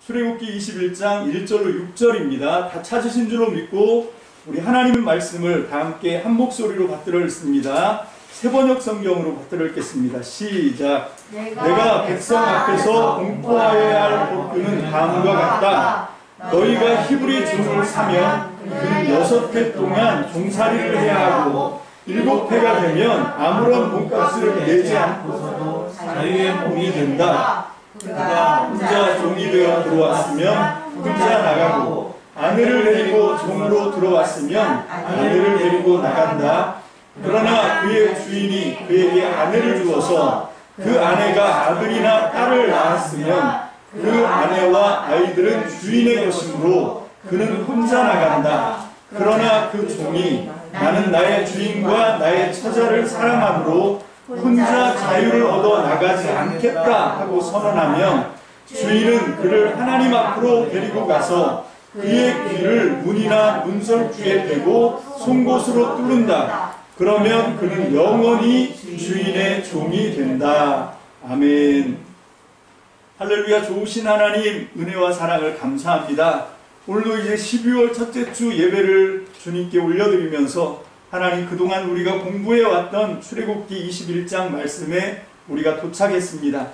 출애굽기 21장 1절로 6절입니다. 다 찾으신 줄로 믿고 우리 하나님의 말씀을 다 함께 한 목소리로 받들어 읽습니다. 세번역 성경으로 받들어 읽겠습니다. 시작. 내가 백성 앞에서 공포하여야 할 복근은 다음과 같다. 너희가 히브리 종을 사면 그는 6해 동안 종살이를 해야 하고 7해가 되면 아무런 몸값을 내지 않고서도 자유의 몸이 된다. 그가 혼자 종이 되어 들어왔으면 혼자 나가고 아내를 데리고 종으로 들어왔으면 아내를 데리고 나간다. 그러나 그의 주인이 그에게 아내를 주어서 그 아내가 아들이나 딸을 낳았으면 그 아내와 아이들은 주인의 것이므로 그는 혼자 나간다. 그러나 그 종이 나는 나의 주인과 나의 처자를 사랑함으로 혼자 자유를 얻어 나가지 않겠다 하고 선언하면 주인은 그를 하나님 앞으로 데리고 가서 그의 귀를 문이나 문설주에 대고 송곳으로 뚫는다. 그러면 그는 영원히 주인의 종이 된다. 아멘. 할렐루야. 좋으신 하나님 은혜와 사랑을 감사합니다. 오늘도 이제 12월 첫째 주 예배를 주님께 올려드리면서 하나님 그동안 우리가 공부해왔던 출애굽기 21장 말씀에 우리가 도착했습니다.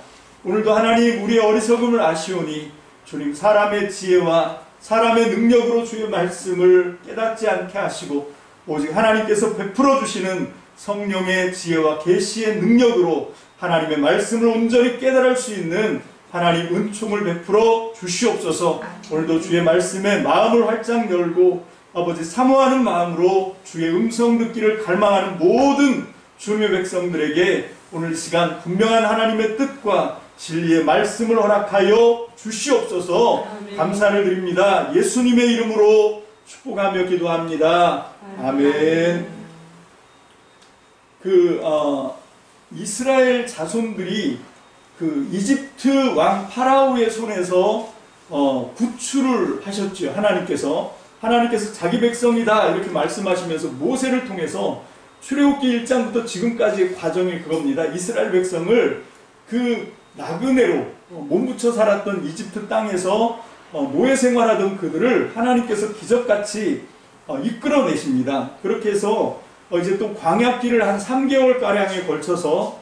오늘도 하나님 우리의 어리석음을 아시오니 주님 사람의 지혜와 사람의 능력으로 주의 말씀을 깨닫지 않게 하시고 오직 하나님께서 베풀어 주시는 성령의 지혜와 계시의 능력으로 하나님의 말씀을 온전히 깨달을 수 있는 하나님 은총을 베풀어 주시옵소서. 오늘도 주의 말씀에 마음을 활짝 열고 아버지 사모하는 마음으로 주의 음성 듣기를 갈망하는 모든 주님의 백성들에게 오늘 시간 분명한 하나님의 뜻과 진리의 말씀을 허락하여 주시옵소서. 감사를 드립니다. 예수님의 이름으로 축복하며 기도합니다. 아멘. 이스라엘 자손들이 이집트 왕 파라오의 손에서 구출을 하셨죠. 하나님께서 자기 백성이다 이렇게 말씀하시면서 모세를 통해서 출애굽기 1장부터 지금까지의 과정이 그겁니다. 이스라엘 백성을 그 나그네로 몸부쳐 살았던 이집트 땅에서 노예 생활하던 그들을 하나님께서 기적같이 이끌어내십니다. 그렇게 해서 이제 또 광야길을 한 3개월가량에 걸쳐서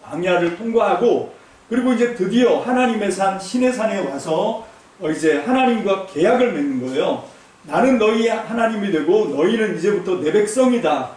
광야를 통과하고 그리고 이제 드디어 하나님의 산 시내산에 와서 이제 하나님과 계약을 맺는 거예요. 나는 너희 하나님이 되고 너희는 이제부터 내 백성이다.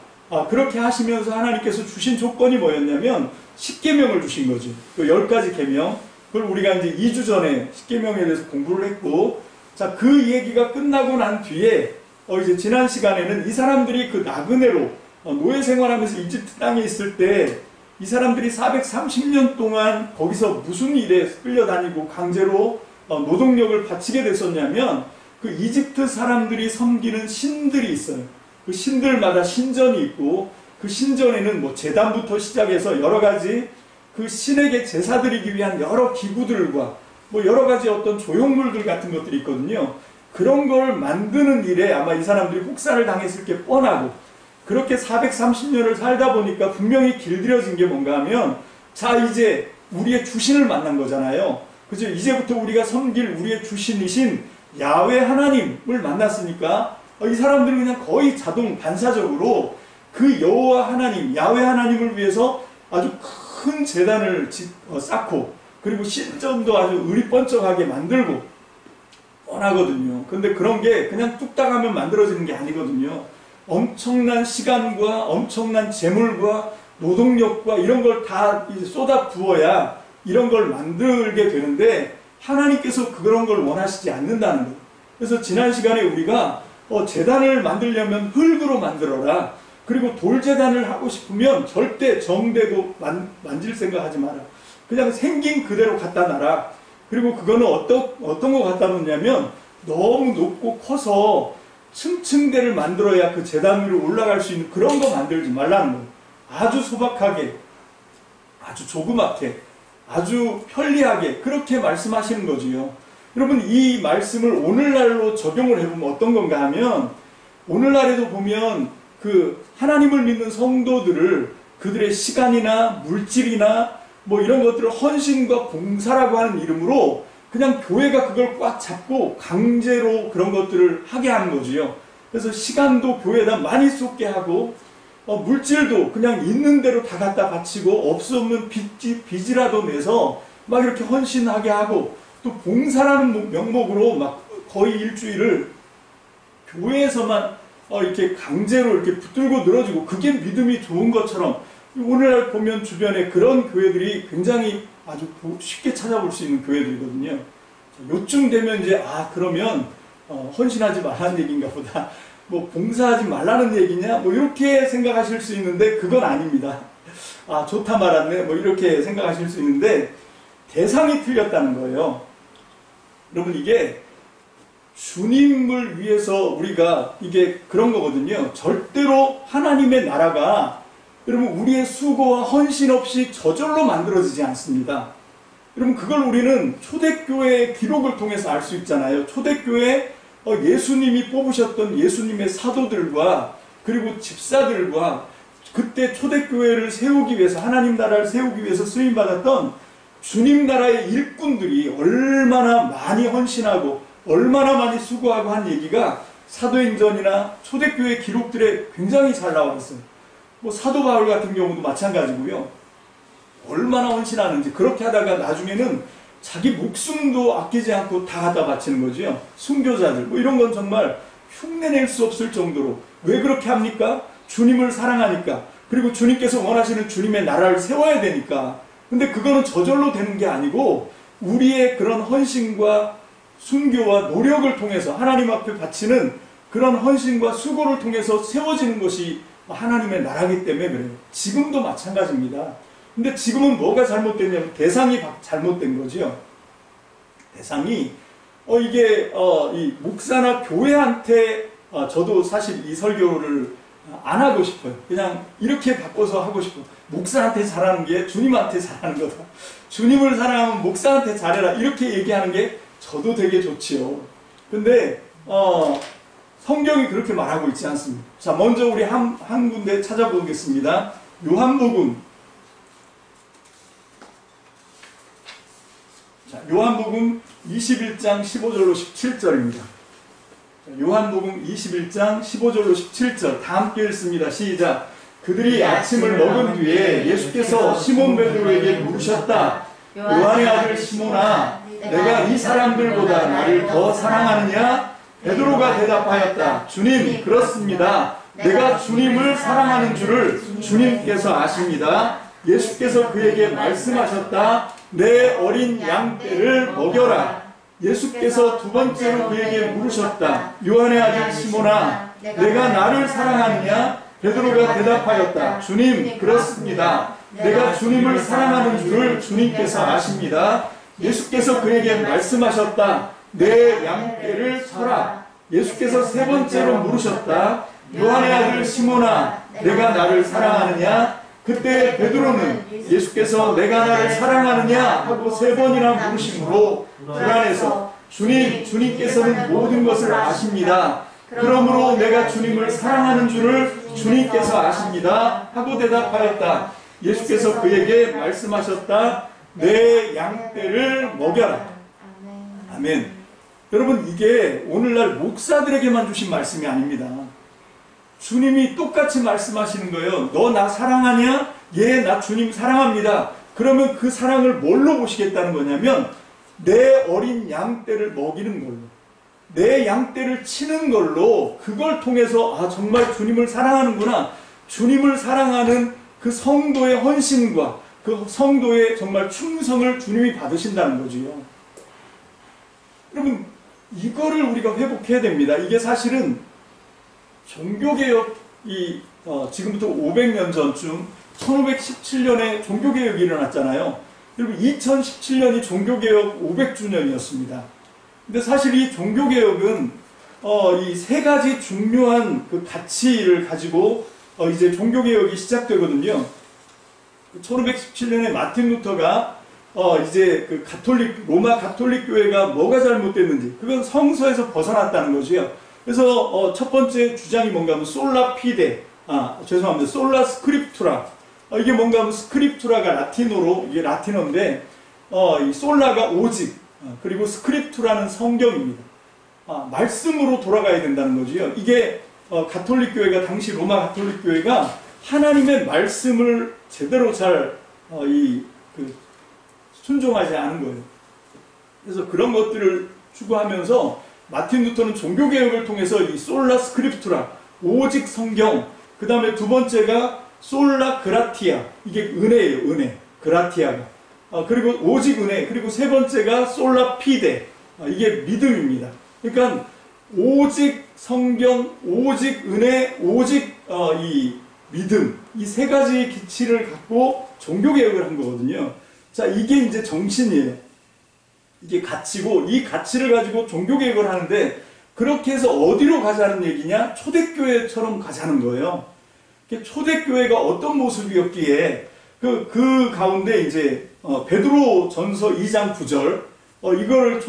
그렇게 하시면서 하나님께서 주신 조건이 뭐였냐면 10계명을 주신 거죠. 그 10가지 계명. 그걸 우리가 이제 2주 전에 10계명에 대해서 공부를 했고, 자, 그 얘기가 끝나고 난 뒤에 이제 지난 시간에는 이 사람들이 그 나그네로 노예 생활하면서 이집트 땅에 있을 때 이 사람들이 430년 동안 거기서 무슨 일에 끌려다니고 강제로 노동력을 바치게 됐었냐면 그 이집트 사람들이 섬기는 신들이 있어요. 그 신들마다 신전이 있고 그 신전에는 뭐 제단부터 시작해서 여러 가지 그 신에게 제사 드리기 위한 여러 기구들과 뭐 여러 가지 어떤 조형물들 같은 것들이 있거든요. 그런 걸 만드는 일에 아마 이 사람들이 혹사를 당했을 게 뻔하고 그렇게 430년을 살다 보니까 분명히 길들여진 게 뭔가 하면 자 이제 우리의 주신을 만난 거잖아요. 그죠? 이제부터 우리가 섬길 우리의 주신이신 야훼 하나님을 만났으니까 이 사람들은 그냥 거의 자동 반사적으로 그 여호와 하나님, 야훼 하나님을 위해서 아주 큰 제단을 쌓고 그리고 신전도 아주 의리번쩍하게 만들고 뻔하거든요. 근데 그런 게 그냥 뚝딱 하면 만들어지는 게 아니거든요. 엄청난 시간과 엄청난 재물과 노동력과 이런 걸 다 쏟아 부어야 이런 걸 만들게 되는데 하나님께서 그런 걸 원하시지 않는다는 거예요. 그래서 지난 시간에 우리가 제단을 만들려면 흙으로 만들어라. 그리고 돌제단을 하고 싶으면 절대 정대도 만질 생각하지 마라. 그냥 생긴 그대로 갖다 놔라. 그리고 그거는 어떤 거 갖다 놓냐면 너무 높고 커서 층층대를 만들어야 그 제단 위로 올라갈 수 있는 그런 거 만들지 말라는 거예요. 아주 소박하게, 아주 조그맣게, 아주 편리하게 그렇게 말씀하시는 거지요. 여러분 이 말씀을 오늘날로 적용을 해보면 어떤 건가 하면 오늘날에도 보면 그 하나님을 믿는 성도들을 그들의 시간이나 물질이나 뭐 이런 것들을 헌신과 봉사라고 하는 이름으로 그냥 교회가 그걸 꽉 잡고 강제로 그런 것들을 하게 하는 거지요. 그래서 시간도 교회에다 많이 쏟게 하고 물질도 그냥 있는 대로 다 갖다 바치고 없으면 빚이라도 내서 막 이렇게 헌신하게 하고 또 봉사라는 명목으로 막 거의 일주일을 교회에서만 이렇게 강제로 이렇게 붙들고 늘어지고 그게 믿음이 좋은 것처럼 오늘날 보면 주변에 그런 교회들이 굉장히 아주 쉽게 찾아볼 수 있는 교회들이거든요. 요쯤 되면 이제 그러면 헌신하지 말라는 얘기인가 보다. 뭐 봉사하지 말라는 얘기냐? 뭐 이렇게 생각하실 수 있는데 그건 아닙니다. 좋다 말았네. 뭐 이렇게 생각하실 수 있는데 대상이 틀렸다는 거예요. 여러분 이게 주님을 위해서 우리가 이게 그런 거거든요. 절대로 하나님의 나라가 여러분 우리의 수고와 헌신 없이 저절로 만들어지지 않습니다. 여러분 그걸 우리는 초대교회의 기록을 통해서 알 수 있잖아요. 초대교회 예수님이 뽑으셨던 예수님의 사도들과 그리고 집사들과 그때 초대교회를 세우기 위해서 하나님 나라를 세우기 위해서 쓰임받았던 주님 나라의 일꾼들이 얼마나 많이 헌신하고 얼마나 많이 수고하고 한 얘기가 사도행전이나 초대교회 기록들에 굉장히 잘 나와 있어요. 뭐 사도 바울 같은 경우도 마찬가지고요. 얼마나 헌신하는지 그렇게 하다가 나중에는 자기 목숨도 아끼지 않고 다 갖다 바치는 거죠. 순교자들 뭐 이런 건 정말 흉내낼 수 없을 정도로. 왜 그렇게 합니까? 주님을 사랑하니까. 그리고 주님께서 원하시는 주님의 나라를 세워야 되니까. 근데 그거는 저절로 되는 게 아니고 우리의 그런 헌신과 순교와 노력을 통해서 하나님 앞에 바치는 그런 헌신과 수고를 통해서 세워지는 것이 하나님의 나라이기 때문에 그래요. 지금도 마찬가지입니다. 근데 지금은 뭐가 잘못됐냐면 대상이 잘못된 거죠. 대상이 이게 이 목사나 교회한테 저도 사실 이 설교를 안 하고 싶어요. 그냥 이렇게 바꿔서 하고 싶어요. 목사한테 잘하는 게 주님한테 잘하는 거다. 주님을 사랑하면 목사한테 잘해라. 이렇게 얘기하는 게 저도 되게 좋지요. 근데 성경이 그렇게 말하고 있지 않습니다. 자, 먼저 우리 한 군데 찾아보겠습니다. 요한복음. 자, 요한복음 21장 15절로 17절입니다. 요한복음 21장 15절로 17절 다 함께 읽습니다. 시작. 그들이 아침을 먹은 뒤에 예수께서 시몬 베드로에게 물으셨다. 요한의 아들 시몬아, 내가 이 사람들보다 나를 더 사랑하느냐? 베드로가 대답하였다. 주님, 그렇습니다. 내가 주님을 사랑하는 줄을 주님께서 아십니다. 예수께서 그에게 말씀하셨다. 내 어린 양떼를 먹여라. 예수께서 두 번째로 그에게 물으셨다. 요한의 아들 시몬아, 내가 나를 사랑하느냐? 베드로가 대답하였다. 주님, 그렇습니다. 내가 주님을 사랑하는 줄을 주님께서 아십니다. 예수께서 그에게 말씀하셨다. 내 양떼를 쳐라. 예수께서 세 번째로 물으셨다. 요한의 아들 시몬아, 내가 나를 사랑하느냐? 그때 베드로는 예수께서 내가 나를 사랑하느냐 하고 세 번이나 물으심으로 불안해서 주님께서는 모든 것을 아십니다. 그러므로 내가 주님을 사랑하는 줄을 주님께서 아십니다 하고 대답하였다. 예수께서 그에게 말씀하셨다. 내 양떼를 먹여라. 아멘. 여러분 이게 오늘날 목사들에게만 주신 말씀이 아닙니다. 주님이 똑같이 말씀하시는 거예요. 너 나 사랑하냐? 예, 나 주님 사랑합니다. 그러면 그 사랑을 뭘로 보시겠다는 거냐면 내 어린 양떼를 먹이는 걸로, 내 양떼를 치는 걸로, 그걸 통해서 정말 주님을 사랑하는구나. 주님을 사랑하는 그 성도의 헌신과 그 성도의 정말 충성을 주님이 받으신다는 거지요. 여러분 이거를 우리가 회복해야 됩니다. 이게 사실은 종교개혁이 지금부터 500년 전쯤 1517년에 종교개혁이 일어났잖아요. 여러분 2017년이 종교개혁 500주년이었습니다. 근데 사실 이 종교개혁은 이 세 가지 중요한 그 가치를 가지고 이제 종교개혁이 시작되거든요. 1517년에 마틴 루터가 이제 그 로마 가톨릭 교회가 뭐가 잘못됐는지, 그건 성서에서 벗어났다는 거죠. 그래서 첫 번째 주장이 뭔가 하면 솔라 피데, 죄송합니다. 솔라 스크립투라. 이게 뭔가 하면 스크립투라가 라틴어로, 이게 라틴어인데 이 솔라가 오직, 그리고 스크립투라는 성경입니다. 말씀으로 돌아가야 된다는 거지요. 이게 가톨릭 교회가, 당시 로마 가톨릭 교회가 하나님의 말씀을 제대로 잘 순종하지 않은 거예요. 그래서 그런 것들을 추구하면서 마틴 루터는 종교개혁을 통해서 이 솔라 스크립투라, 오직 성경, 그 다음에 두 번째가 솔라 그라티아, 이게 은혜예요. 은혜, 그라티아가. 그리고 오직 은혜, 그리고 세 번째가 솔라 피데, 이게 믿음입니다. 그러니까 오직 성경, 오직 은혜, 오직 이 믿음, 이 세 가지 기치를 갖고 종교개혁을 한 거거든요. 자, 이게 이제 정신이에요. 이게 가치고, 이 가치를 가지고 종교개혁을 하는데, 그렇게 해서 어디로 가자는 얘기냐? 초대교회처럼 가자는 거예요. 초대교회가 어떤 모습이었기에, 그 가운데 이제, 베드로 전서 2장 9절, 이걸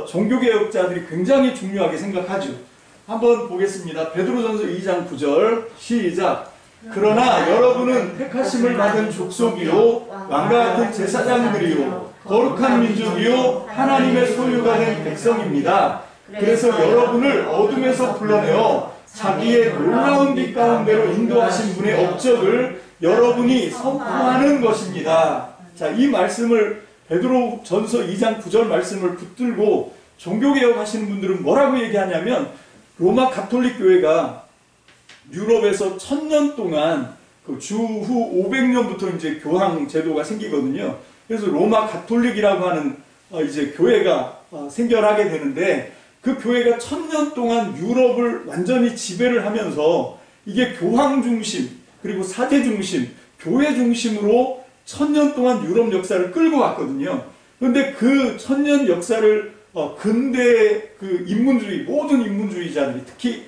종교개혁자들이 굉장히 중요하게 생각하죠. 한번 보겠습니다. 베드로전서 2장 9절, 시작. 그러나 여러분은 택하심을 받은 족속이요, 왕과 같은 제사장들이요, 거룩한 민족이요, 하나님의 소유가 된 백성입니다. 그래서 여러분을 어둠에서 불러내어 자기의 놀라운 빛 가운데로 인도하신 분의 업적을 여러분이 선포하는 것입니다. 자, 이 말씀을 베드로 전서 2장 9절 말씀을 붙들고 종교개혁 하시는 분들은 뭐라고 얘기하냐면, 로마 가톨릭 교회가 유럽에서 1000년 동안 그 주후 500년부터 이제 교황 제도가 생기거든요. 그래서 로마 가톨릭이라고 하는 이제 교회가 생겨나게 되는데, 그 교회가 1000년 동안 유럽을 완전히 지배를 하면서 이게 교황 중심, 그리고 사제 중심, 교회 중심으로 1000년 동안 유럽 역사를 끌고 왔거든요. 그런데 그 1000년 역사를 근대 그 인문주의, 모든 인문주의자들이, 특히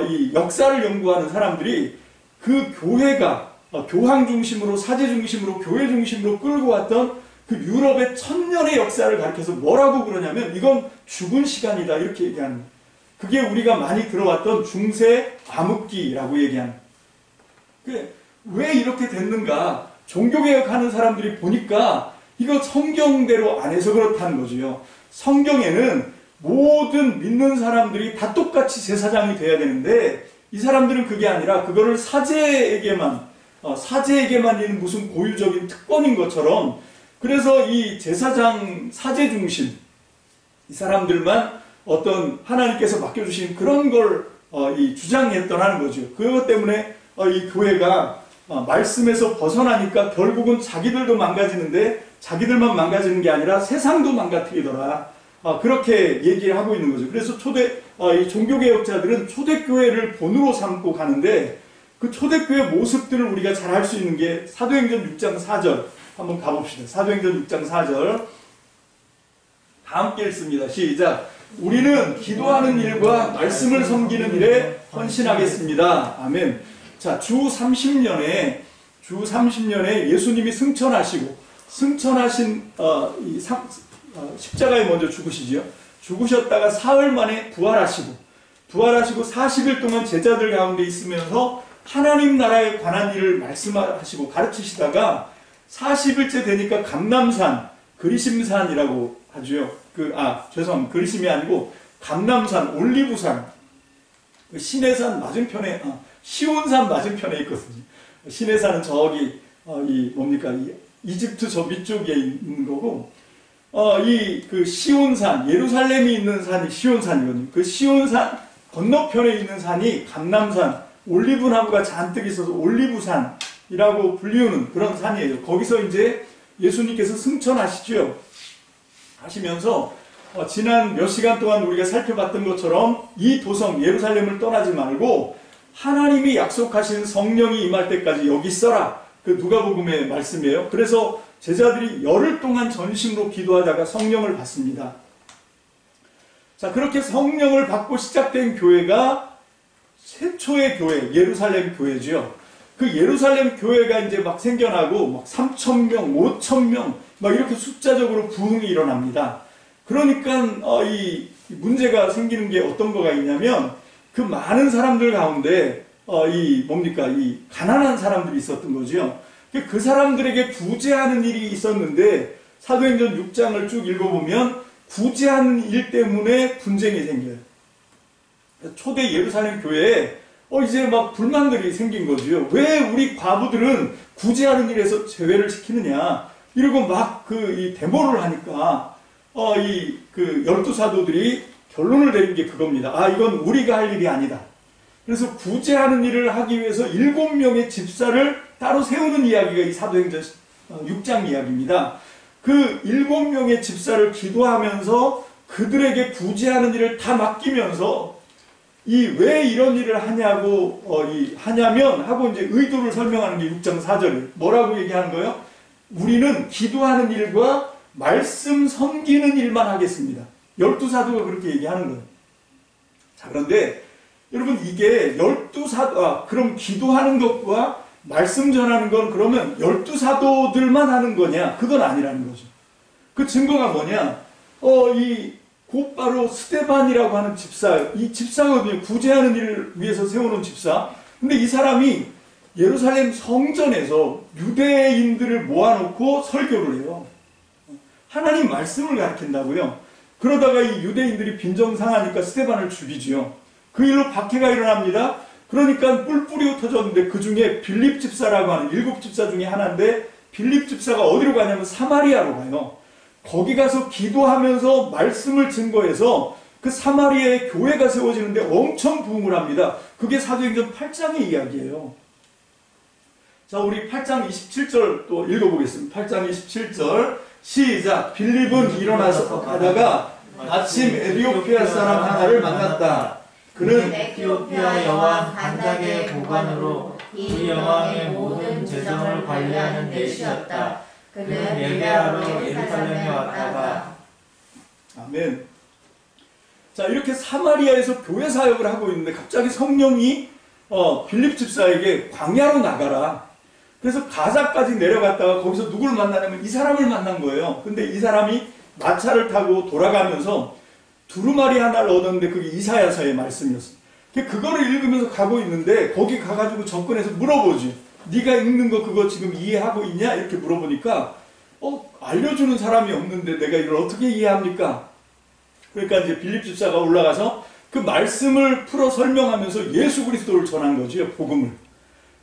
이 역사를 연구하는 사람들이 그 교회가 교황 중심으로, 사제 중심으로, 교회 중심으로 끌고 왔던 그 유럽의 1000년의 역사를 가리켜서 뭐라고 그러냐면, 이건 죽은 시간이다, 이렇게 얘기하는 거예요. 그게 우리가 많이 들어왔던 중세 암흑기라고 얘기하는 거예요. 왜 이렇게 됐는가? 종교개혁하는 사람들이 보니까 이거 성경대로 안 해서 그렇다는 거죠. 성경에는 모든 믿는 사람들이 다 똑같이 제사장이 돼야 되는데, 이 사람들은 그게 아니라 그거를 사제에게만 있는 무슨 고유적인 특권인 것처럼, 그래서 이 제사장, 사제 중심, 이 사람들만 어떤 하나님께서 맡겨주신 그런 걸 주장했던 거죠. 그것 때문에 이 교회가 말씀에서 벗어나니까 결국은 자기들도 망가지는데, 자기들만 망가지는 게 아니라 세상도 망가뜨리더라. 그렇게 얘기를 하고 있는 거죠. 그래서 이 종교개혁자들은 초대교회를 본으로 삼고 가는데, 그 초대교회 모습들을 우리가 잘 알 수 있는 게 사도행전 6장 4절 한번 가봅시다. 사도행전 6장 4절 다 함께 읽습니다. 시작. 우리는 기도하는 일과 말씀을 섬기는 일에 헌신하겠습니다. 아멘. 자, 주 30년에 예수님이 승천하신 십자가에 먼저 죽으시죠. 죽으셨다가 사흘 만에 부활하시고 40일 동안 제자들 가운데 있으면서 하나님 나라에 관한 일을 말씀하시고 가르치시다가 40일째 되니까 감람산, 그리심산이라고 하죠. 죄송합니다. 그리심이 아니고 감람산, 올리브산, 시내산 맞은편에, 시온산 맞은편에 있거든요. 시내산은 저기, 이집트 저 밑쪽에 있는 거고, 그 시온산, 예루살렘이 있는 산이 시온산이거든요. 그 시온산 건너편에 있는 산이 감람산, 올리브나무가 잔뜩 있어서 올리브산이라고 불리우는 그런 산이에요. 거기서 이제 예수님께서 승천하시죠. 하시면서 지난 몇 시간 동안 우리가 살펴봤던 것처럼 이 도성 예루살렘을 떠나지 말고 하나님이 약속하신 성령이 임할 때까지 여기 있어라. 그 누가복음의 말씀이에요. 그래서 제자들이 열흘 동안 전심으로 기도하다가 성령을 받습니다. 자, 그렇게 성령을 받고 시작된 교회가 최초의 교회, 예루살렘 교회죠. 그 예루살렘 교회가 이제 막 생겨나고 막 3,000명, 5,000명 막 이렇게 숫자적으로 부흥이 일어납니다. 그러니까 이 문제가 생기는 게 어떤 거가 있냐면, 그 많은 사람들 가운데 이 가난한 사람들이 있었던 거죠. 그 사람들에게 구제하는 일이 있었는데, 사도행전 6장을 쭉 읽어보면 구제하는 일 때문에 분쟁이 생겨요. 초대 예루살렘 교회에 이제 막 불만들이 생긴 거지요. 왜 우리 과부들은 구제하는 일에서 제외를 시키느냐. 이러고 막 이 데모를 하니까, 열두 사도들이 결론을 내린 게 그겁니다. 이건 우리가 할 일이 아니다. 그래서 구제하는 일을 하기 위해서 7명의 집사를 따로 세우는 이야기가 이 사도행전 6장 이야기입니다. 그 7명의 집사를 기도하면서 그들에게 구제하는 일을 다 맡기면서 왜 이런 일을 하냐고, 하냐면, 하고 이제 의도를 설명하는 게 6장 4절이에요. 뭐라고 얘기하는 거예요? 우리는 기도하는 일과 말씀 섬기는 일만 하겠습니다. 12사도가 그렇게 얘기하는 거예요. 자, 그런데 여러분 이게 12사도, 그럼 기도하는 것과 말씀 전하는 건 그러면 12사도들만 하는 거냐? 그건 아니라는 거죠. 그 증거가 뭐냐? 곧바로 스데반이라고 하는 집사, 이 집사거든요. 구제하는 일을 위해서 세워놓은 집사. 근데 이 사람이 예루살렘 성전에서 유대인들을 모아놓고 설교를 해요. 하나님 말씀을 가르친다고요. 그러다가 이 유대인들이 빈정상하니까 스데반을 죽이지요. 그 일로 박해가 일어납니다. 그러니까 뿔뿔이 흩어졌는데 그 중에 빌립 집사라고 하는 7집사 중에 하나인데 빌립 집사가 어디로 가냐면 사마리아로 가요. 거기 가서 기도하면서 말씀을 증거해서 그 사마리아의 교회가 세워지는데 엄청 부흥을 합니다. 그게 사도행전 8장의 이야기예요. 자, 우리 8장 27절 또 읽어보겠습니다. 8장 27절 시작. 빌립은 일어나서 가다가 마침 에티오피아 사람 하나를 만났다. 그는 에티오피아 여왕 간닥의 보관으로 이 여왕의 모든 재정을 관리하는 내시였다. 그는 예배하러 예루살렘에 왔다가. 아멘. 자, 이렇게 사마리아에서 교회 사역을 하고 있는데 갑자기 성령이 빌립 집사에게 광야로 나가라. 그래서 가사까지 내려갔다가 거기서 누구를 만나냐면 이 사람을 만난 거예요. 근데 이 사람이 마차를 타고 돌아가면서 두루마리 하나를 얻었는데 그게 이사야서의 말씀이었어요. 그거를 읽으면서 가고 있는데 거기 가가지고 접근해서 물어보지. 네가 읽는 거 그거 지금 이해하고 있냐? 이렇게 물어보니까 알려주는 사람이 없는데 내가 이걸 어떻게 이해합니까? 그러니까 이제 빌립 집사가 올라가서 그 말씀을 풀어 설명하면서 예수 그리스도를 전한 거죠. 복음을.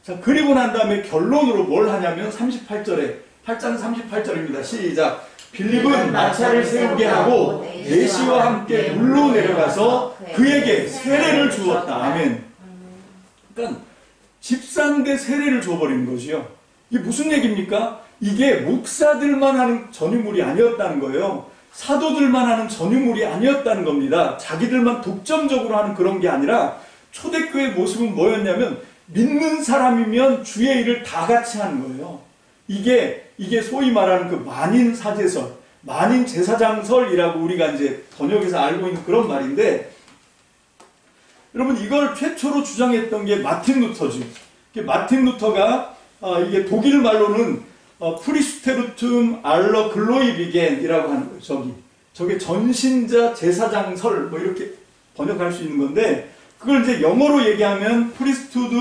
자, 그리고 난 다음에 결론으로 뭘 하냐면 38절에 8장 38절입니다. 시작. 빌립은 마차를 세우게 하고 내시와 함께 물로 내려가서 그에게 세례를 주었다. 아멘. 그러니까 집사인데 세례를 줘버리는 거지요. 이게 무슨 얘기입니까? 이게 목사들만 하는 전유물이 아니었다는 거예요. 사도들만 하는 전유물이 아니었다는 겁니다. 자기들만 독점적으로 하는 그런 게 아니라 초대교회 모습은 뭐였냐면 믿는 사람이면 주의 일을 다 같이 하는 거예요. 이게 소위 말하는 그 만인 사제설, 만인 제사장설이라고 우리가 이제 번역에서 알고 있는 그런 말인데, 여러분 이걸 최초로 주장했던 게 마틴 루터죠. 마틴 루터가 이게 독일 말로는 프리스테루툼 알러 글로이비겐이라고 하는 거예요. 저게 전신자 제사장설 뭐 이렇게 번역할 수 있는 건데, 그걸 이제 영어로 얘기하면 priesthood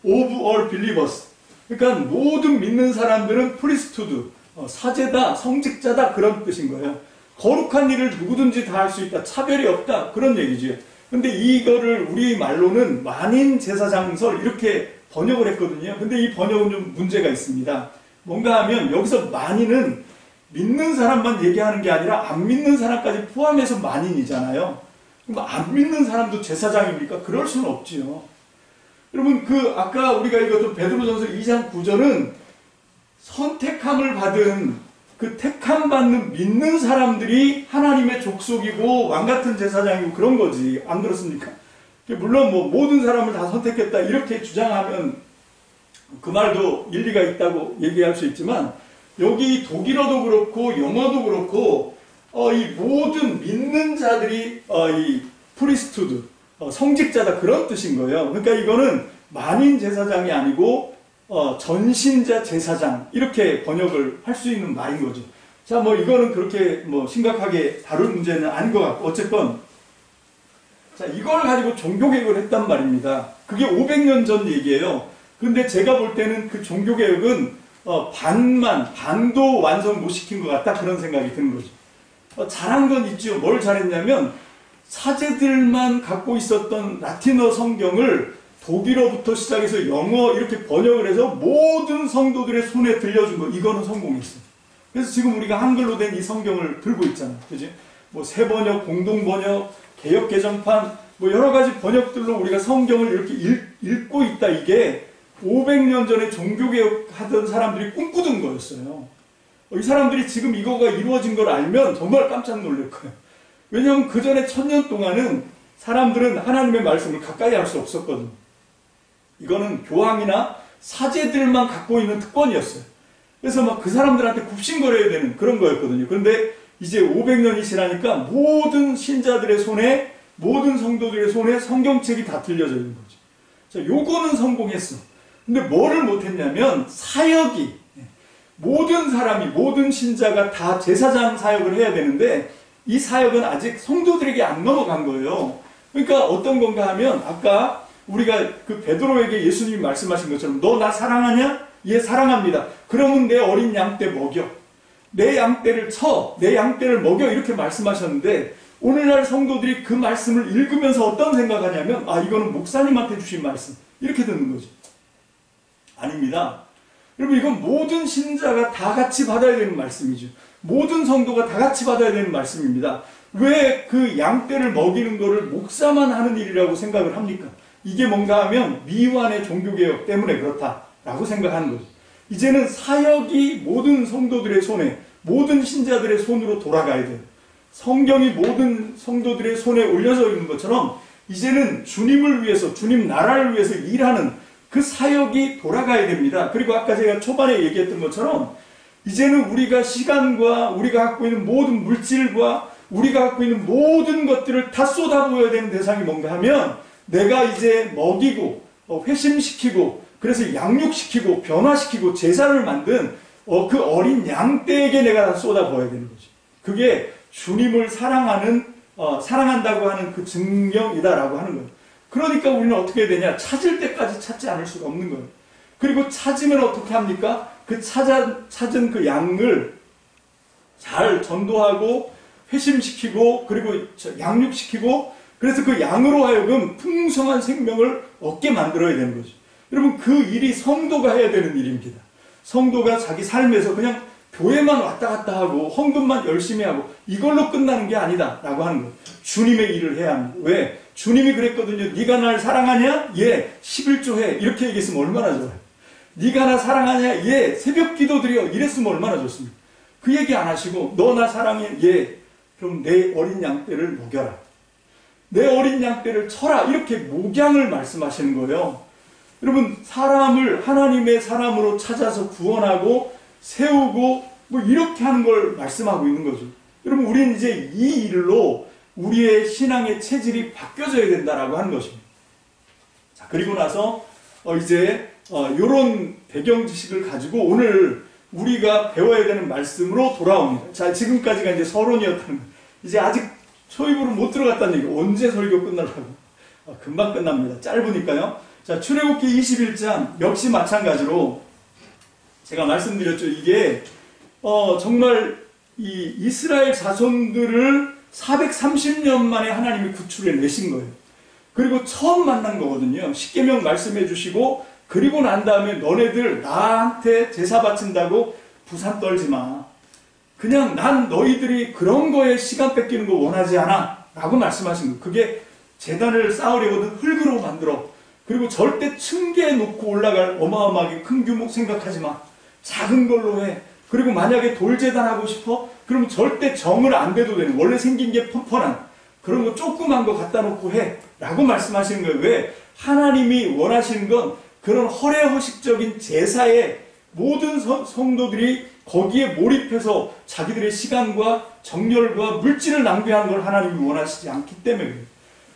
of all believers. 그러니까 모든 믿는 사람들은 priesthood, 사제다, 성직자다 그런 뜻인 거예요. 거룩한 일을 누구든지 다 할 수 있다, 차별이 없다 그런 얘기죠. 근데 이거를 우리 말로는 만인 제사장설 이렇게 번역을 했거든요. 근데 이 번역은 좀 문제가 있습니다. 뭔가 하면 여기서 만인은 믿는 사람만 얘기하는 게 아니라 안 믿는 사람까지 포함해서 만인이잖아요. 그럼 안 믿는 사람도 제사장입니까? 그럴 수는 없지요. 여러분 아까 우리가 읽었던 베드로전서 2장 9절은 선택함을 받은 그 택함 받는 믿는 사람들이 하나님의 족속이고 왕같은 제사장이고 그런 거지. 안 그렇습니까? 물론 뭐 모든 사람을 다 선택했다 이렇게 주장하면 그 말도 일리가 있다고 얘기할 수 있지만, 여기 독일어도 그렇고 영어도 그렇고 이 모든 믿는 자들이 이 프리스투드, 성직자다 그런 뜻인 거예요. 그러니까 이거는 만인 제사장이 아니고 전신자 제사장 이렇게 번역을 할 수 있는 말인 거죠. 자, 뭐 이거는 그렇게 뭐 심각하게 다룰 문제는 아닌 것 같고, 어쨌건 자, 이걸 가지고 종교개혁을 했단 말입니다. 그게 500년 전 얘기예요. 근데 제가 볼 때는 그 종교개혁은 반도 완성 못 시킨 것 같다 그런 생각이 드는 거죠. 잘한 건 있죠. 뭘 잘했냐면 사제들만 갖고 있었던 라틴어 성경을 독일어부터 시작해서 영어 이렇게 번역을 해서 모든 성도들의 손에 들려준 거, 이거는 성공했어요. 그래서 지금 우리가 한글로 된 이 성경을 들고 있잖아요. 그지? 뭐 새번역, 공동번역, 개역개정판, 뭐 여러 가지 번역들로 우리가 성경을 이렇게 읽고 있다. 이게 500년 전에 종교개혁 하던 사람들이 꿈꾸던 거였어요. 이 사람들이 지금 이거가 이루어진 걸 알면 정말 깜짝 놀랄 거예요. 왜냐하면 그 전에 1000년 동안은 사람들은 하나님의 말씀을 가까이 할 수 없었거든요. 이거는 교황이나 사제들만 갖고 있는 특권이었어요. 그래서 막 그 사람들한테 굽신거려야 되는 그런 거였거든요. 그런데 이제 500년이 지나니까 모든 신자들의 손에, 모든 성도들의 손에 성경책이 다 들려져 있는 거죠. 자, 요거는 성공했어. 근데 뭐를 못했냐면 사역이, 모든 사람이, 모든 신자가 다 제사장 사역을 해야 되는데 이 사역은 아직 성도들에게 안 넘어간 거예요. 그러니까 어떤 건가 하면 아까 우리가 그 베드로에게 예수님이 말씀하신 것처럼 너 나 사랑하냐? 예, 사랑합니다. 그러면 내 어린 양떼 먹여. 내 양떼를 쳐. 내 양떼를 먹여. 이렇게 말씀하셨는데 오늘날 성도들이 그 말씀을 읽으면서 어떤 생각하냐면 아, 이거는 목사님한테 주신 말씀. 이렇게 듣는 거죠. 아닙니다. 여러분, 이건 모든 신자가 다 같이 받아야 되는 말씀이죠. 모든 성도가 다 같이 받아야 되는 말씀입니다. 왜 그 양떼를 먹이는 거를 목사만 하는 일이라고 생각을 합니까? 이게 뭔가 하면 미완의 종교개혁 때문에 그렇다라고 생각하는 거죠. 이제는 사역이 모든 성도들의 손에, 모든 신자들의 손으로 돌아가야 돼요. 성경이 모든 성도들의 손에 올려져 있는 것처럼 이제는 주님을 위해서, 주님 나라를 위해서 일하는 그 사역이 돌아가야 됩니다. 그리고 아까 제가 초반에 얘기했던 것처럼 이제는 우리가 시간과 우리가 갖고 있는 모든 물질과 우리가 갖고 있는 모든 것들을 다 쏟아부어야 되는 대상이 뭔가 하면 내가 이제 먹이고 회심시키고 그래서 양육시키고 변화시키고 제사를 만든 그 어린 양떼에게 내가 다 쏟아부어야 되는 거죠. 그게 주님을 사랑한다고 하는 그 증명이다라고 하는 거예요. 그러니까 우리는 어떻게 해야 되냐? 찾을 때까지 찾지 않을 수가 없는 거예요. 그리고 찾으면 어떻게 합니까? 그 찾은 그 양을 잘 전도하고 회심시키고 그리고 양육시키고 그래서 그 양으로 하여금 풍성한 생명을 얻게 만들어야 되는 거죠. 여러분, 그 일이 성도가 해야 되는 일입니다. 성도가 자기 삶에서 그냥 교회만 왔다 갔다 하고 헌금만 열심히 하고 이걸로 끝나는 게 아니다 라고 하는 거예요. 주님의 일을 해야 합니다. 왜? 주님이 그랬거든요. 네가 날 사랑하냐? 예, 11조 해. 이렇게 얘기했으면 얼마나 좋아요. 네가 나 사랑하냐? 예, 새벽 기도 드려. 이랬으면 얼마나 좋습니까? 그 얘기 안 하시고 너 나 사랑해? 예, 그럼 내 어린 양떼를 먹여라. 내 어린 양떼를 쳐라. 이렇게 목양을 말씀하시는 거예요. 여러분, 사람을 하나님의 사람으로 찾아서 구원하고 세우고 뭐 이렇게 하는 걸 말씀하고 있는 거죠. 여러분, 우리는 이제 이 일로 우리의 신앙의 체질이 바뀌어져야 된다라고 하는 것입니다. 자, 그리고 나서 이제 이런 배경 지식을 가지고 오늘 우리가 배워야 되는 말씀으로 돌아옵니다. 자, 지금까지가 이제 서론이었다는 거예요. 이제 아직 초입으로 못 들어갔다는 얘기. 언제 설교 끝나려고? 금방 끝납니다. 짧으니까요. 자, 출애굽기 21장 역시 마찬가지로 제가 말씀드렸죠. 이게 정말 이 이스라엘 자손들을 430년 만에 하나님이 구출해 내신 거예요. 그리고 처음 만난 거거든요. 십계명 말씀해 주시고 그리고 난 다음에 너네들 나한테 제사 바친다고 부산 떨지 마. 그냥 난 너희들이 그런 거에 시간 뺏기는 거 원하지 않아 라고 말씀하신 거예요. 그게 제단을 쌓으려거든 흙으로 만들어. 그리고 절대 층계에 놓고 올라갈 어마어마하게 큰 규모 생각하지 마. 작은 걸로 해. 그리고 만약에 돌제단 하고 싶어? 그러면 절대 정을 안 대도 되는, 원래 생긴 게 펀펀한 그런 거 조그만 거 갖다 놓고 해 라고 말씀하시는 거예요. 왜? 하나님이 원하시는 건 그런 허례허식적인 제사에 모든 성도들이 거기에 몰입해서 자기들의 시간과 정열과 물질을 낭비하는 걸 하나님이 원하시지 않기 때문에 그래요.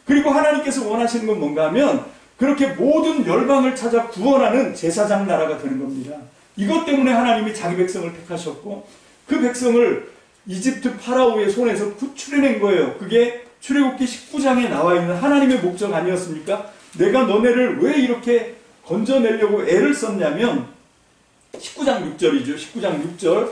그리고 하나님께서 원하시는 건 뭔가 하면 그렇게 모든 열방을 찾아 구원하는 제사장 나라가 되는 겁니다. 이것 때문에 하나님이 자기 백성을 택하셨고 그 백성을 이집트 파라오의 손에서 구출해낸 거예요. 그게 출애굽기 19장에 나와 있는 하나님의 목적 아니었습니까? 내가 너네를 왜 이렇게 건져내려고 애를 썼냐면 19장 6절이죠. 19장 6절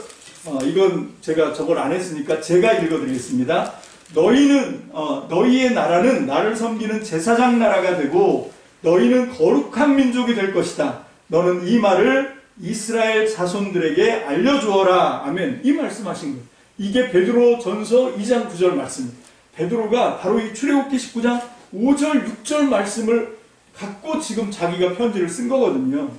이건 제가 저걸 안 했으니까 제가 읽어드리겠습니다. 너희의 나라는 나를 섬기는 제사장 나라가 되고 너희는 거룩한 민족이 될 것이다. 너는 이 말을 이스라엘 자손들에게 알려주어라. 아멘. 이 말씀하신 거예요. 이게 베드로 전서 2장 9절 말씀입니다. 베드로가 바로 이 출애굽기 19장 5절 6절 말씀을 갖고 지금 자기가 편지를 쓴 거거든요.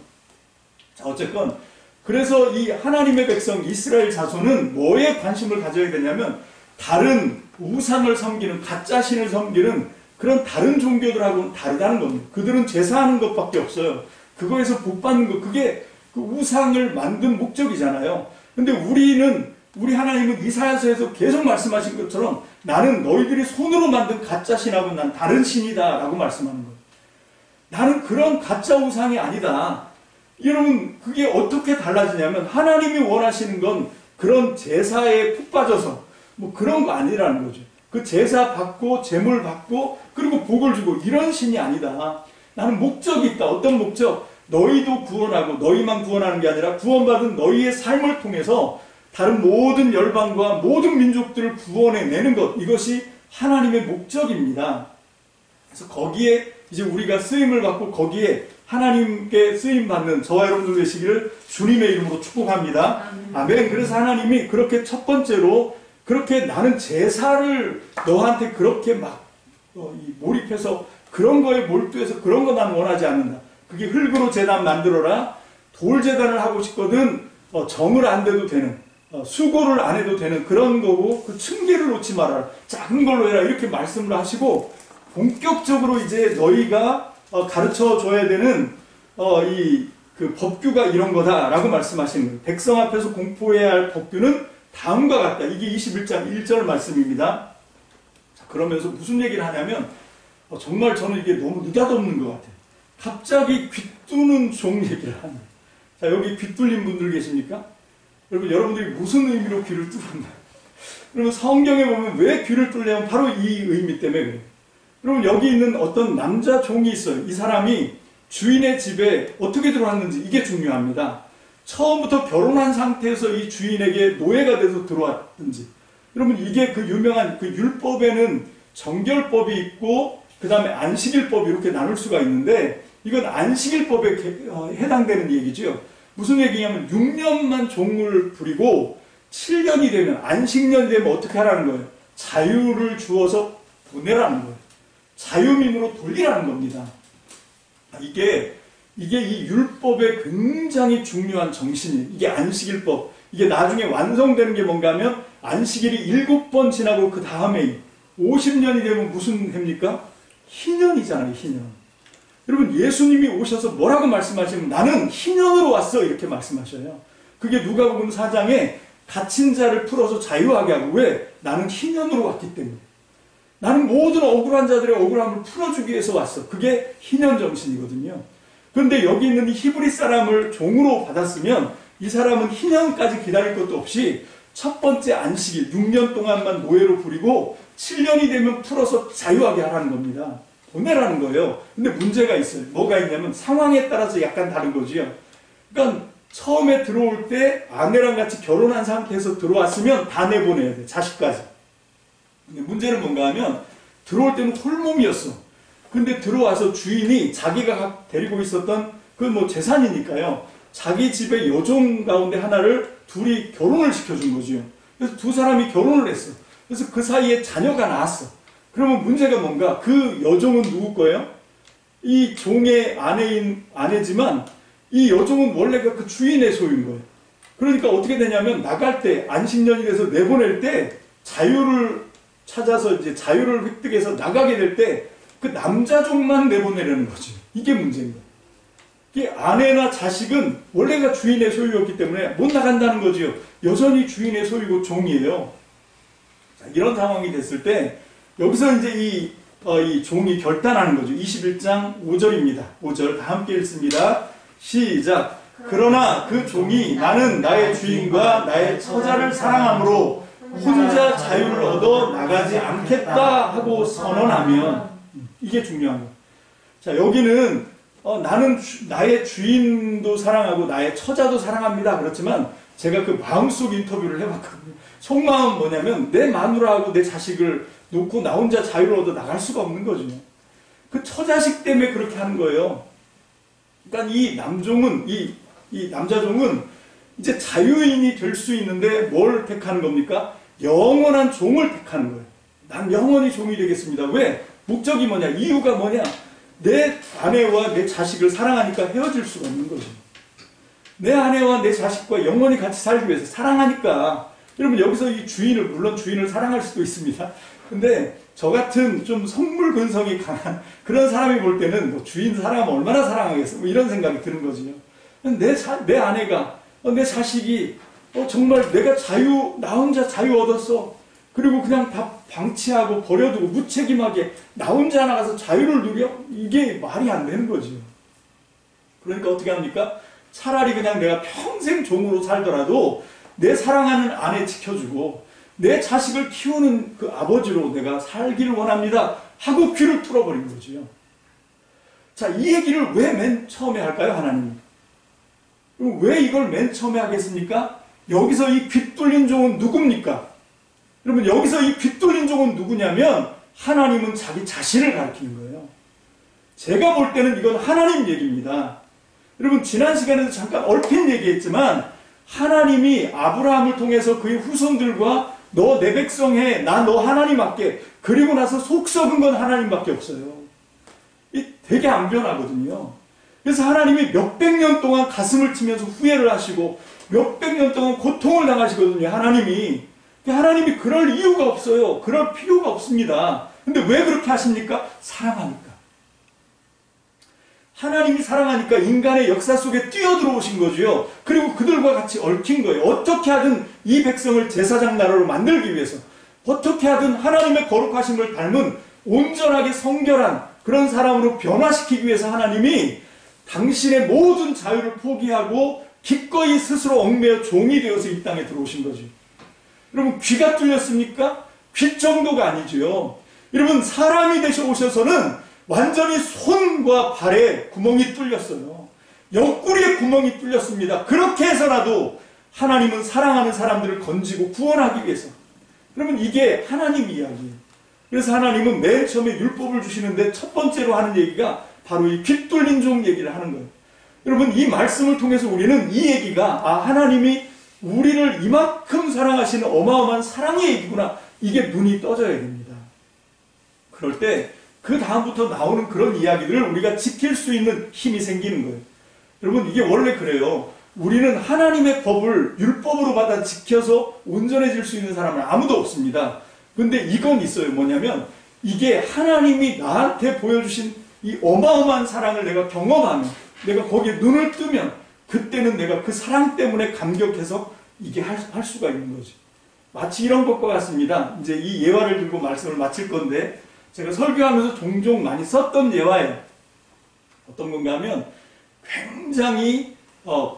자, 어쨌건 그래서 이 하나님의 백성 이스라엘 자손은 뭐에 관심을 가져야 되냐면 다른 우상을 섬기는 가짜 신을 섬기는 그런 다른 종교들하고는 다르다는 겁니다. 그들은 제사하는 것밖에 없어요. 그거에서 복 받는 것, 그게 그 우상을 만든 목적이잖아요. 근데 우리 하나님은 이사야서에서 계속 말씀하신 것처럼 나는 너희들이 손으로 만든 가짜 신하고 난 다른 신이다 라고 말씀하는 거예요. 나는 그런 가짜 우상이 아니다. 여러분, 그게 어떻게 달라지냐면 하나님이 원하시는 건 그런 제사에 푹 빠져서 뭐 그런 거 아니라는 거죠. 그 제사 받고 제물 받고 그리고 복을 주고 이런 신이 아니다. 나는 목적이 있다. 어떤 목적? 너희도 구원하고 너희만 구원하는 게 아니라 구원받은 너희의 삶을 통해서 다른 모든 열방과 모든 민족들을 구원해내는 것, 이것이 하나님의 목적입니다. 그래서 거기에 이제 우리가 쓰임을 받고 거기에 하나님께 쓰임받는 저와 여러분들 되시기를 주님의 이름으로 축복합니다. 아멘. 그래서 하나님이 그렇게 첫 번째로 그렇게 나는 제사를 너한테 그렇게 막 몰입해서 그런 거에 몰두해서 그런 거 나는 원하지 않는다. 그게 흙으로 제단 만들어라. 돌 제단을 하고 싶거든 정을 안 대도 되는 수고를 안 해도 되는 그런 거고 그 층계를 놓지 말아라. 작은 걸로 해라. 이렇게 말씀을 하시고 본격적으로 이제 너희가 가르쳐 줘야 되는 그 법규가 이런 거다라고 말씀하시는 거예요. 백성 앞에서 공포해야 할 법규는 다음과 같다. 이게 21장 1절 말씀입니다. 자, 그러면서 무슨 얘기를 하냐면 정말 저는 이게 너무 느닷없는 것 같아요. 갑자기 귀뚜는 종 얘기를 하는 거예요. 자, 여기 귀 뚫린 분들 계십니까? 여러분들이 무슨 의미로 귀를 뚫었나요? 그러면 성경에 보면 왜 귀를 뚫냐면 바로 이 의미 때문에 그래요. 그럼 여기 있는 어떤 남자 종이 있어요. 이 사람이 주인의 집에 어떻게 들어왔는지 이게 중요합니다. 처음부터 결혼한 상태에서 이 주인에게 노예가 돼서 들어왔든지. 여러분 이게 그 유명한 그 율법에는 정결법이 있고 그 다음에 안식일법이 이렇게 나눌 수가 있는데 이건 안식일법에 해당되는 얘기죠. 무슨 얘기냐면 6년만 종을 부리고 7년이 되면 안식년이 되면 어떻게 하라는 거예요? 자유를 주어서 보내라는 거예요. 자유민으로 돌리라는 겁니다. 이게 이 율법의 굉장히 중요한 정신이에요. 이게 안식일법. 이게 나중에 완성되는 게 뭔가 하면 안식일이 7번 지나고 그 다음에 50년이 되면 무슨 해입니까? 희년이잖아요. 희년. 여러분 예수님이 오셔서 뭐라고 말씀하시면 나는 희년으로 왔어 이렇게 말씀하셔요. 그게 누가복음 4장에 갇힌 자를 풀어서 자유하게 하고 왜? 나는 희년으로 왔기 때문에. 나는 모든 억울한 자들의 억울함을 풀어주기 위해서 왔어. 그게 희년 정신이거든요. 그런데 여기 있는 이 히브리 사람을 종으로 받았으면 이 사람은 희년까지 기다릴 것도 없이 첫 번째 안식일 6년 동안만 노예로 부리고 7년이 되면 풀어서 자유하게 하라는 겁니다. 보내라는 거예요. 근데 문제가 있어요. 뭐가 있냐면 상황에 따라서 약간 다른 거지요. 그러니까 처음에 들어올 때 아내랑 같이 결혼한 상태에서 들어왔으면 다 내보내야 돼. 자식까지. 근데 문제는 뭔가 하면 들어올 때는 홀몸이었어. 근데 들어와서 주인이 자기가 데리고 있었던 그 뭐 재산이니까요. 자기 집의 여종 가운데 하나를 둘이 결혼을 시켜준 거지요. 그래서 두 사람이 결혼을 했어. 그래서 그 사이에 자녀가 나왔어. 그러면 문제가 뭔가 그 여종은 누구 거예요? 이 종의 아내지만 이 여종은 원래가 그 주인의 소유인 거예요. 그러니까 어떻게 되냐면 나갈 때 안식년이 돼서 내보낼 때 자유를 찾아서 이제 자유를 획득해서 나가게 될 때 그 남자종만 내보내려는 거지. 이게 문제인 거예요. 이 아내나 자식은 원래가 주인의 소유였기 때문에 못 나간다는 거지요. 여전히 주인의 소유고 종이에요. 자, 이런 상황이 됐을 때 여기서 이제 이 종이 결단하는 거죠. 21장 5절입니다. 5절 다 함께 읽습니다. 시작. 그러나 그 종이 나는 나의 주인과 나의 처자를 사랑함으로 혼자 자유를 얻어 나가지 않겠다 하고 선언하면 이게 중요한 거예요. 자, 여기는 나는 나의 주인도 사랑하고 나의 처자도 사랑합니다. 그렇지만 제가 그 마음속 인터뷰를 해봤거든요. 속마음은 뭐냐면 내 마누라하고 내 자식을 놓고 나 혼자 자유를 얻어 나갈 수가 없는 거죠. 그 처자식 때문에 그렇게 하는 거예요. 그러니까 이 남종은 이 남자종은 이제 자유인이 될 수 있는데 뭘 택하는 겁니까? 영원한 종을 택하는 거예요. 난 영원히 종이 되겠습니다. 왜? 목적이 뭐냐? 이유가 뭐냐? 내 아내와 내 자식을 사랑하니까 헤어질 수가 없는 거죠. 내 아내와 내 자식과 영원히 같이 살기 위해서 사랑하니까. 여러분 여기서 이 주인을, 물론 주인을 사랑할 수도 있습니다. 근데 저 같은 좀 성물 근성이 강한 그런 사람이 볼 때는 뭐 주인 사랑하면 얼마나 사랑하겠어? 뭐 이런 생각이 드는 거죠. 내 아내가, 내 자식이 정말 내가 나 혼자 자유 얻었어. 그리고 그냥 다 방치하고 버려두고 무책임하게 나 혼자 나가서 자유를 누려? 이게 말이 안 되는 거죠. 그러니까 어떻게 합니까? 차라리 그냥 내가 평생 종으로 살더라도 내 사랑하는 아내 지켜주고 내 자식을 키우는 그 아버지로 내가 살기를 원합니다 하고 귀를 뚫어버린 거지요. 자, 이 얘기를 왜 맨 처음에 할까요, 하나님? 왜 이걸 맨 처음에 하겠습니까? 여기서 이 귀 뚫린 종은 누굽니까? 여러분, 여기서 이 귀 뚫린 종은 누구냐면 하나님은 자기 자신을 가리키는 거예요. 제가 볼 때는 이건 하나님 얘기입니다. 여러분, 지난 시간에도 잠깐 얼핏 얘기했지만 하나님이 아브라함을 통해서 그의 후손들과 너 내 백성 해, 나 너 하나님 할게, 그리고 나서 속 썩은 건 하나님밖에 없어요. 이 되게 안 변하거든요. 그래서 하나님이 몇백 년 동안 가슴을 치면서 후회를 하시고 몇백 년 동안 고통을 당하시거든요. 하나님이 그럴 이유가 없어요. 그럴 필요가 없습니다. 근데 왜 그렇게 하십니까? 사랑하니까. 하나님이 사랑하니까 인간의 역사 속에 뛰어들어오신 거죠. 그리고 그들과 같이 얽힌 거예요. 어떻게 하든 이 백성을 제사장 나라로 만들기 위해서, 어떻게 하든 하나님의 거룩하심을 닮은 온전하게 성결한 그런 사람으로 변화시키기 위해서 하나님이 당신의 모든 자유를 포기하고 기꺼이 스스로 얽매여 종이 되어서 이 땅에 들어오신 거죠. 여러분, 귀가 뚫렸습니까? 귀 정도가 아니죠. 여러분, 사람이 되셔 오셔서는 완전히 손과 발에 구멍이 뚫렸어요. 옆구리에 구멍이 뚫렸습니다. 그렇게 해서라도 하나님은 사랑하는 사람들을 건지고 구원하기 위해서. 그러면 이게 하나님 이야기예요. 그래서 하나님은 맨 처음에 율법을 주시는데 첫 번째로 하는 얘기가 바로 이 귀 뚫린 종 얘기를 하는 거예요. 여러분, 이 말씀을 통해서 우리는 이 얘기가 하나님이 우리를 이만큼 사랑하시는 어마어마한 사랑의 얘기구나, 이게 눈이 떠져야 됩니다. 그럴 때 그 다음부터 나오는 그런 이야기들을 우리가 지킬 수 있는 힘이 생기는 거예요. 여러분, 이게 원래 그래요. 우리는 하나님의 법을 율법으로 받아 지켜서 온전해질 수 있는 사람은 아무도 없습니다. 근데 이건 있어요. 뭐냐면 이게 하나님이 나한테 보여주신 이 어마어마한 사랑을 내가 경험하면, 내가 거기에 눈을 뜨면 그때는 내가 그 사랑 때문에 감격해서 이게 할 수가 있는 거죠. 마치 이런 것과 같습니다. 이제 이 예화를 들고 말씀을 마칠 건데, 제가 설교하면서 종종 많이 썼던 예화예요. 어떤 건가 하면 굉장히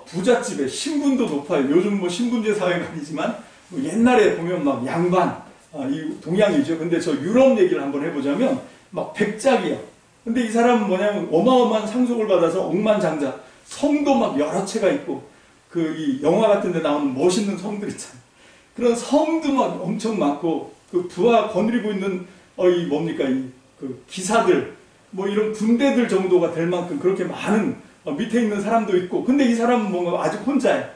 부잣집에 신분도 높아요. 요즘 뭐 신분제 사회가 아니지만 뭐 옛날에 보면 막 양반, 이 동양이죠. 근데 저 유럽 얘기를 한번 해보자면 막 백작이야. 근데 이 사람은 뭐냐면 어마어마한 상속을 받아서 억만장자, 성도 막 여러 채가 있고, 그 이 영화 같은 데 나오는 멋있는 성들 있잖아요. 그런 성도 막 엄청 많고, 그 부하 거느리고 있는 그 기사들, 뭐 이런 군대들 정도가 될 만큼 그렇게 많은 밑에 있는 사람도 있고, 근데 이 사람은 뭔가 아직 혼자야.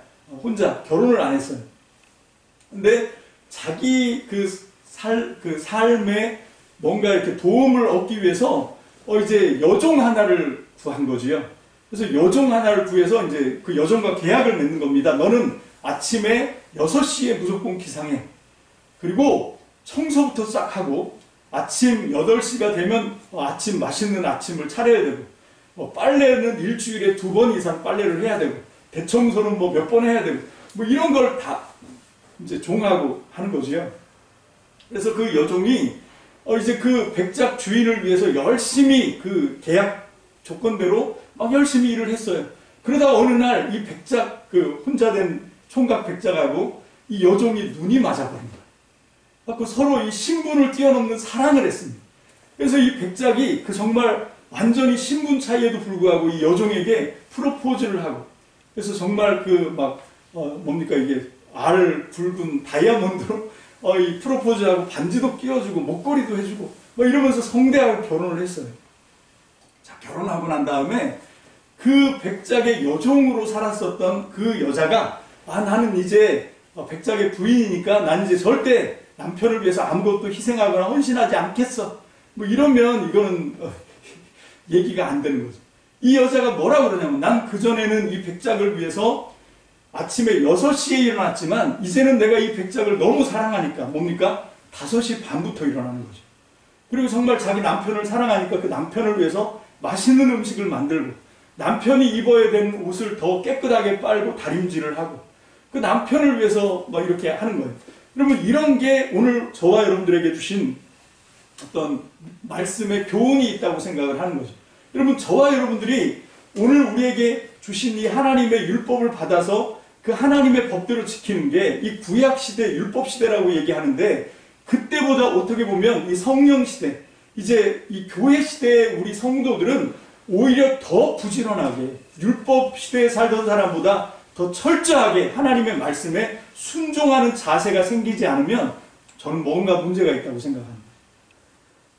혼자 결혼을 안 했어요. 근데 자기 그 삶에 뭔가 이렇게 도움을 얻기 위해서 이제 여종 하나를 구한 거지요. 그래서 여종 하나를 구해서 이제 그 여종과 계약을 맺는 겁니다. 너는 아침에 6시에 무조건 기상해. 그리고 청소부터 싹 하고, 아침 8시가 되면 아침 맛있는 아침을 차려야 되고, 빨래는 일주일에 2번 이상 빨래를 해야 되고, 대청소는 뭐 몇 번 해야 되고, 뭐 이런 걸 다 이제 종하고 하는 거지요. 그래서 그 여종이 이제 그 백작 주인을 위해서 열심히 그 계약 조건대로 막 열심히 일을 했어요. 그러다가 어느 날 이 백작, 그 혼자 된 총각 백작하고 이 여종이 눈이 맞아버린 거예요. 그래서 서로 이 신분을 뛰어넘는 사랑을 했습니다. 그래서 이 백작이 그 정말 완전히 신분 차이에도 불구하고 이 여종에게 프로포즈를 하고, 그래서 정말 그 막 뭡니까 이게 알 굵은 다이아몬드로 이 프로포즈하고 반지도 끼워주고 목걸이도 해주고 뭐 이러면서 성대하고 결혼을 했어요. 자, 결혼하고 난 다음에 그 백작의 여종으로 살았었던 그 여자가 나는 이제 백작의 부인이니까 난 이제 절대 남편을 위해서 아무것도 희생하거나 헌신하지 않겠어. 뭐 이러면 이거는 얘기가 안 되는 거죠. 이 여자가 뭐라고 그러냐면 난 그전에는 이 백작을 위해서 아침에 6시에 일어났지만 이제는 내가 이 백작을 너무 사랑하니까 뭡니까? 5시 반부터 일어나는 거죠. 그리고 정말 자기 남편을 사랑하니까 그 남편을 위해서 맛있는 음식을 만들고 남편이 입어야 되는 옷을 더 깨끗하게 빨고 다림질을 하고 그 남편을 위해서 막 이렇게 하는 거예요. 여러분 이런 게 오늘 저와 여러분들에게 주신 어떤 말씀의 교훈이 있다고 생각을 하는 거죠. 여러분 저와 여러분들이 오늘 우리에게 주신 이 하나님의 율법을 받아서 그 하나님의 법대로 지키는 게 이 구약시대 율법시대라고 얘기하는데 그때보다 어떻게 보면 이 성령시대 이제 이 교회시대의 우리 성도들은 오히려 더 부지런하게 율법시대에 살던 사람보다 더 철저하게 하나님의 말씀에 순종하는 자세가 생기지 않으면 저는 뭔가 문제가 있다고 생각합니다.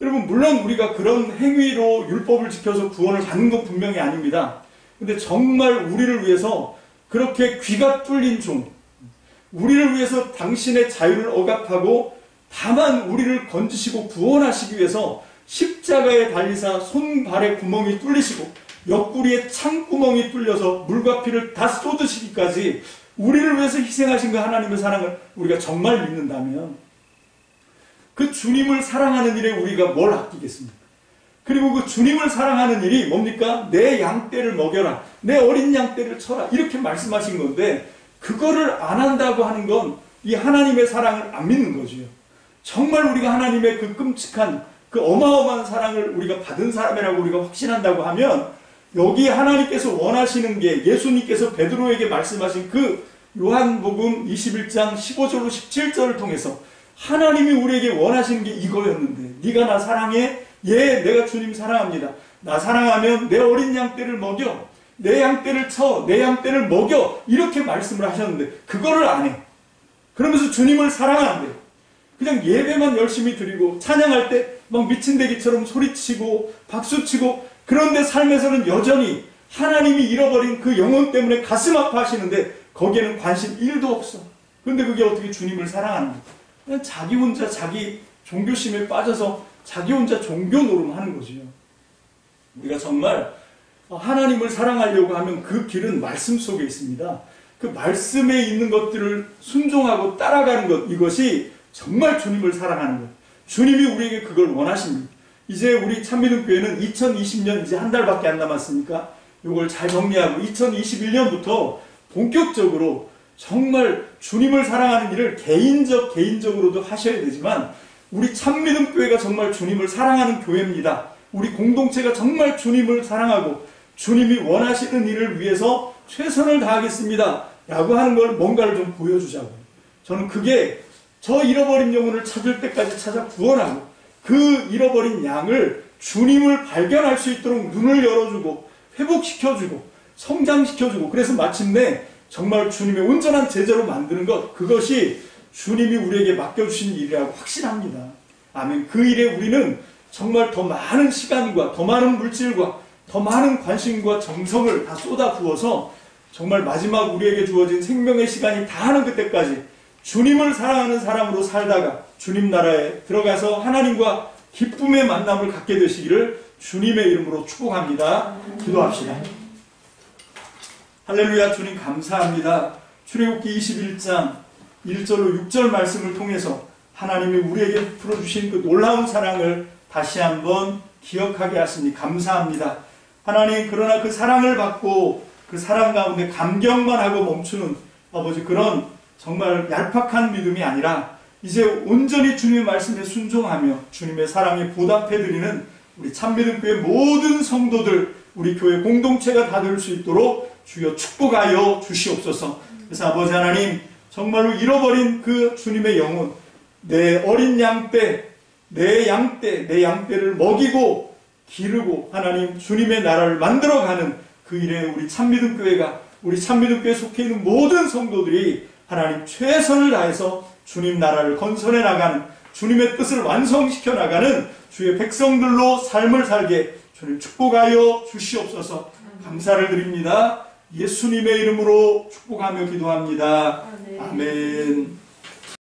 여러분 물론 우리가 그런 행위로 율법을 지켜서 구원을 받는 건 분명히 아닙니다. 근데 정말 우리를 위해서 그렇게 귀가 뚫린 종, 우리를 위해서 당신의 자유를 억압하고 다만 우리를 건지시고 구원하시기 위해서 십자가에 달리사 손발에 구멍이 뚫리시고 옆구리에 창구멍이 뚫려서 물과 피를 다 쏟으시기까지 우리를 위해서 희생하신 그 하나님의 사랑을 우리가 정말 믿는다면 그 주님을 사랑하는 일에 우리가 뭘 아끼겠습니까? 그리고 그 주님을 사랑하는 일이 뭡니까? 내 양떼를 먹여라. 내 어린 양떼를 쳐라. 이렇게 말씀하신 건데 그거를 안 한다고 하는 건 이 하나님의 사랑을 안 믿는 거죠. 정말 우리가 하나님의 그 끔찍한 그 어마어마한 사랑을 우리가 받은 사람이라고 우리가 확신한다고 하면 여기 하나님께서 원하시는 게 예수님께서 베드로에게 말씀하신 그 요한복음 21장 15절로 17절을 통해서 하나님이 우리에게 원하시는 게 이거였는데 네가 나 사랑해? 예, 내가 주님 사랑합니다. 나 사랑하면 내 어린 양떼를 먹여. 내 양떼를 쳐. 내 양떼를 먹여. 이렇게 말씀을 하셨는데 그거를 안 해. 그러면서 주님을 사랑한대. 그냥 예배만 열심히 드리고 찬양할 때 막 미친 대기처럼 소리치고 박수치고 그런데 삶에서는 여전히 하나님이 잃어버린 그 영혼 때문에 가슴 아파하시는데 거기에는 관심 1도 없어. 그런데 그게 어떻게 주님을 사랑하는 거야? 그냥 자기 혼자 자기 종교심에 빠져서 자기 혼자 종교 노름하는 거지요. 우리가 정말 하나님을 사랑하려고 하면 그 길은 말씀 속에 있습니다. 그 말씀에 있는 것들을 순종하고 따라가는 것, 이것이 정말 주님을 사랑하는 것. 주님이 우리에게 그걸 원하십니다. 이제 우리 참미등교회는 2020년 이제 한 달밖에 안 남았으니까 이걸 잘 정리하고 2021년부터 본격적으로 정말 주님을 사랑하는 일을 개인적으로도 하셔야 되지만 우리 참미등교회가 정말 주님을 사랑하는 교회입니다. 우리 공동체가 정말 주님을 사랑하고 주님이 원하시는 일을 위해서 최선을 다하겠습니다 라고 하는 걸 뭔가를 좀 보여주자고요. 저는 그게 저 잃어버린 영혼을 찾을 때까지 찾아 구원하고 그 잃어버린 양을 주님을 발견할 수 있도록 눈을 열어주고 회복시켜주고 성장시켜주고 그래서 마침내 정말 주님의 온전한 제자로 만드는 것, 그것이 주님이 우리에게 맡겨주신 일이라고 확신합니다. 아멘. 그 일에 우리는 정말 더 많은 시간과 더 많은 물질과 더 많은 관심과 정성을 다 쏟아부어서 정말 마지막 우리에게 주어진 생명의 시간이 다 하는 그때까지 주님을 사랑하는 사람으로 살다가 주님 나라에 들어가서 하나님과 기쁨의 만남을 갖게 되시기를 주님의 이름으로 축복합니다. 기도합시다. 할렐루야. 주님 감사합니다. 출애굽기 21장 1절로 6절 말씀을 통해서 하나님이 우리에게 풀어주신 그 놀라운 사랑을 다시 한번 기억하게 하시니 감사합니다. 하나님, 그러나 그 사랑을 받고 그 사랑 가운데 감격만 하고 멈추는 아버지 그런 정말 얄팍한 믿음이 아니라 이제 온전히 주님의 말씀에 순종하며 주님의 사랑에 보답해드리는 우리 참미등교회 모든 성도들, 우리 교회 공동체가 다 될 수 있도록 주여 축복하여 주시옵소서. 그래서 아버지 하나님, 정말로 잃어버린 그 주님의 영혼, 내 어린 양떼, 내 양떼를 먹이고 기르고 하나님 주님의 나라를 만들어가는 그 일에 우리 참미등교회가 우리 참미교회에 속해 있는 모든 성도들이 하나님 최선을 다해서 주님 나라를 건설해 나가는, 주님의 뜻을 완성시켜 나가는 주의 백성들로 삶을 살게 주님 축복하여 주시옵소서. 감사를 드립니다. 예수님의 이름으로 축복하며 기도합니다. 아멘.